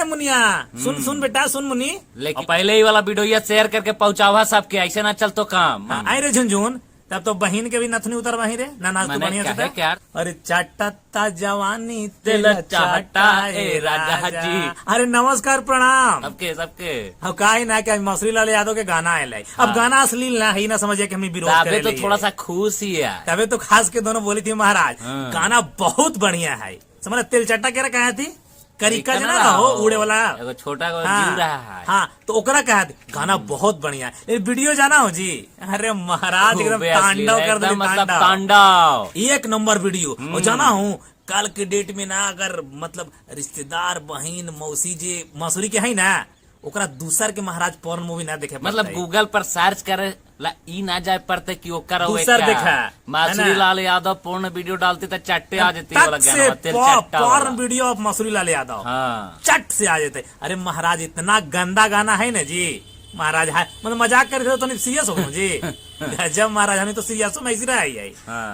मुनिया सुन सुन बेटा सुन मुनि। लेकिन पहले ही वाला वीडियो शेयर करके पहुंचावा सबके, ऐसे ना चल तो काम। आई रे झुनझुन, तब तो बहन के भी नथनी उतर वहीं रे ना नाच तो बढ़िया से क्या। अरे चाटता जवानी तेल चाटा ए राजा जी। अरे नमस्कार प्रणाम सबके सबके। अब का ही ना क्या मसूरी लाल यादव के गाना आयल है। अब गाना अश्लील ना ही ना समझिए कि हम विरोध तबे तो थोड़ा सा खुश ही है। तबे तो खास के दोनों बोली थी महाराज गाना बहुत बढ़िया है। समझ तेल चट्टा कह कहा थी करिका जना था हो उड़े वाला एगो छोटा हाँ, रहा है। हाँ तो ओकरा कहा थी गाना बहुत बढ़िया है। वीडियो जाना हो जी। अरे महाराज एकदम तांडव कर दे, मतलब तांडव एक नंबर वीडियो। और जाना हूँ कल के डेट में ना अगर मतलब रिश्तेदार बहन मौसी जे मसूरी के है ना ओकरा दूसर के महाराज पोर्न मूवी ना देखे मतलब गूगल पर सर्च करे ला ई ना जाए पड़ते कि ओकर दूसर देखा मसूरी लाल यादव पूर्ण वीडियो डालते तो चट्टे आ जाती porn video of Mussoorie Lal Yadav चट से आ जाते। अरे महाराज इतना गंदा गाना है ना जी। महाराज है मतलब मजाक कर तो सीरियस हो जी। जब महाराज हमें तो सीरियस में ऐसी रहा है।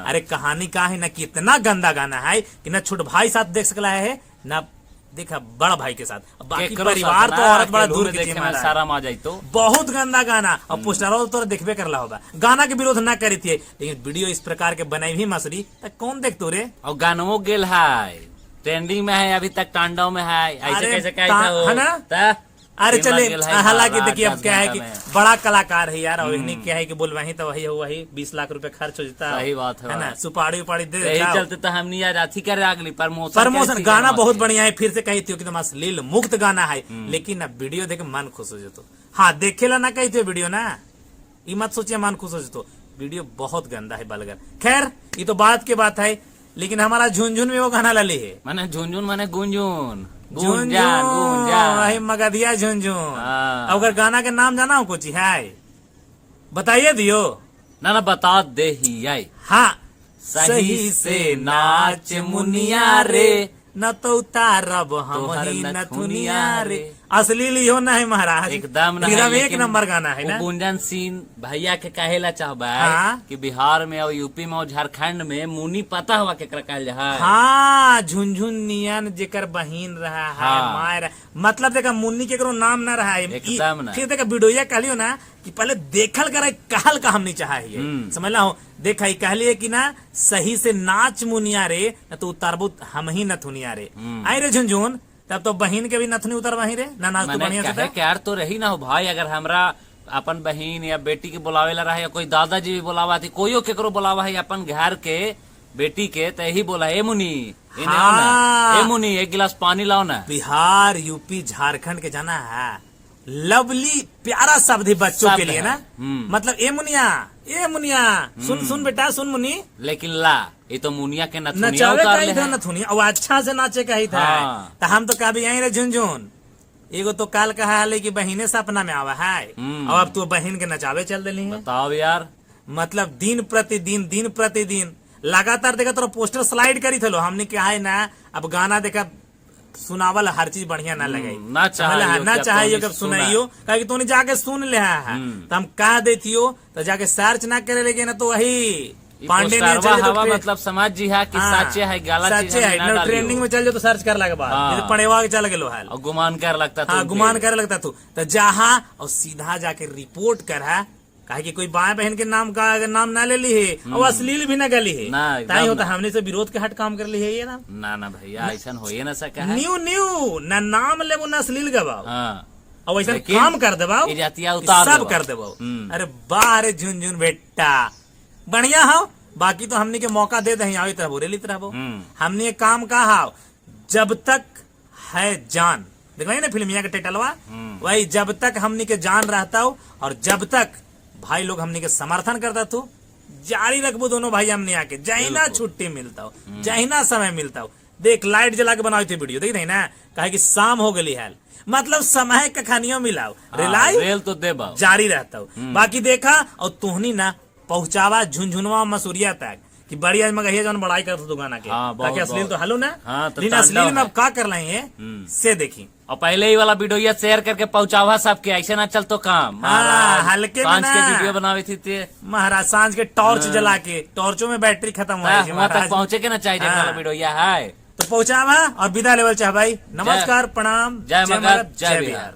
अरे कहानी का है ना कि इतना गंदा गाना है कि ना छोट भाई साथ देख सकला है ना देखा बड़ा भाई के साथ। बाकी परिवार तो औरत बड़ा दूर की थी सारा आ जाए तो बहुत गंदा गाना। और पोस्टर तो देखबे करला होगा। गाना के विरोध ना करी थी लेकिन वीडियो इस प्रकार के बनाई भी मसूरी कौन देखतो रे। और गानवो गेल है ट्रेंडिंग में है अभी तक तांडव में है। ऐसे कैसे है ना। अरे चले हालांकि देखिए अब क्या है कि बड़ा कलाकार है यार। और इन्हीं क्या है कि बोल वही तो वही 20 लाख रुपए खर्च हो जाता है। सही बात है ना। सुपारी उपाड़ी दे चलते तो हम नहीं यार अथी करे अगली प्रमोशन गाना बहुत बढ़िया है। फिर से कही थी कि अश्लील मुक्त गाना है लेकिन अब वीडियो देखे मन खुश हो जातो। हाँ देखेला ना कही थी वीडियो ना ये मत सोचिए मन खुश हो जातो। वीडियो बहुत गंदा है बलगर। खैर ये तो बात की बात है लेकिन हमारा झुनझुन में वो गाना लली है। मैंने झुनझुन मैंने गुंजुन वही मगधिया झुनझुन। अगर गाना के नाम जाना हो कुछ है बताइए दियो ना बता दे ही आई। हाँ सही से नाच मुनिया रे न तो उतारब हम ही नथुनिया रे। अश्लील हो ना है महाराज एकदम एक नंबर गाना है ना। गुंजन सिंह भैया के कहेला चाहबा कि बिहार में और यूपी में और झारखंड में मुनी पता हुआ केकरा कहल जा। हाँ झुनझुन नियन जेकर बहिन रहा है मायर मतलब देखा मुन्नी के नाम ना रहा है एकदम। फिर देखा वीडियो कहलियो ना कि पहले देखल करे कहल का हम नहीं चाहा समझ ला हो। देखा कहलिए कि ना सही से नाच मुनिया रे न तो उतारबू हम ही नथुनिया रे। आई रे झुनझुन तब तो बहन के भी नथनी उतर वहीं रे ना नाच तो बढ़िया से यार तो रही ना हो भाई। अगर हमरा अपन बहन या बेटी के बुलावे ला रहा है कोई दादाजी भी बुलावा थी कोई केकरो बुलावा है अपन घर के बेटी के तो यही बोला ए मुनी ए मुनी एक गिलास पानी लाओ ना। बिहार यूपी झारखंड के जाना है लवली प्यारा शब्द है बच्चों के लिए ना। मतलब ए मुनिया सुन सुन बेटा सुन मुनी। लेकिन ला ये तो मुनिया के नचावे का ही था नथुनिया और अच्छा से नाचे का ही था। तो हम तो कभी यहीं रे झुनझुन एगो तो काल कहा है कि बहने सपना में आवा है और अब तू बहन के नचावे चल दिली है। बताओ यार मतलब दिन प्रतिदिन लगातार देखा तो पोस्टर स्लाइड करी थे लो हमने क्या है ना। अब गाना देखा सुनावल हर चीज बढ़िया ना लगे ना चाहिए कब सुनाइयो कहा कि तूने जाके सुन ले है तो हम कह देतियो तो जाके सर्च ना करे लगे ना तो वही पांडे ने मतलब समाज जी है कि सच्चे है गलत चीज है ट्रेंडिंग में चल जाओ तो सर्च कर लगे बाद पढ़ेवा के चल गेलो है गुमान कर लगता था गुमान कर लगता तू तो जहाँ और सीधा जाके रिपोर्ट कर है कहा कि कोई बाएं बहन के नाम का अगर नाम ना ले ली है और अश्लील भी ना गली है ताई होता हमने से विरोध के हट काम कर ली है ये ना भैया ऐसा हो ना सका न्यू ना नाम ले ना अश्लील गवाओ और वैसा काम कर देवाओ सब कर देवाओ। अरे बारे झुनझुन बेटा बढ़िया हो। बाकी तो हमने के मौका दे दे आओ तरह बोले तरह हमने एक काम कहा जब तक है जान देख ना फिल्मिया के टाइटलवा वही जब तक हमने के जान रहता हो और जब तक भाई लोग हमने के समर्थन करता तू जारी रखबो दोनों भाई हमने आके जहिना छुट्टी मिलता हो जहिना समय मिलता हो। देख लाइट जला के बनाई थी वीडियो देख ना कहे कि शाम हो गई है मतलब समय का खानियों मिलाओ रेल तो दे जारी रहता हो। बाकी देखा और तुहनी ना पहुंचावा झुनझुनवा मसूरिया तक कि बड़ी आज मगहिया जौन बड़ाई करता तू गाना के ताकि अश्लील तो हलो ना लेकिन अश्लील में अब क्या कर रहे हैं से देखी। और पहले ही वाला वीडियो शेयर करके पहुंचावा सबके ऐसे ना चल तो काम। हल्के सांझ के वीडियो बनावे थी महाराज सांझ के टॉर्च जला के टॉर्चों में बैटरी खत्म हुआ तक पहुंचे के ना चाहिए वीडियो है तो पहुंचावा और विदा लेवल चाह भाई। नमस्कार, प्रणाम, जय मगध, जय बिहार।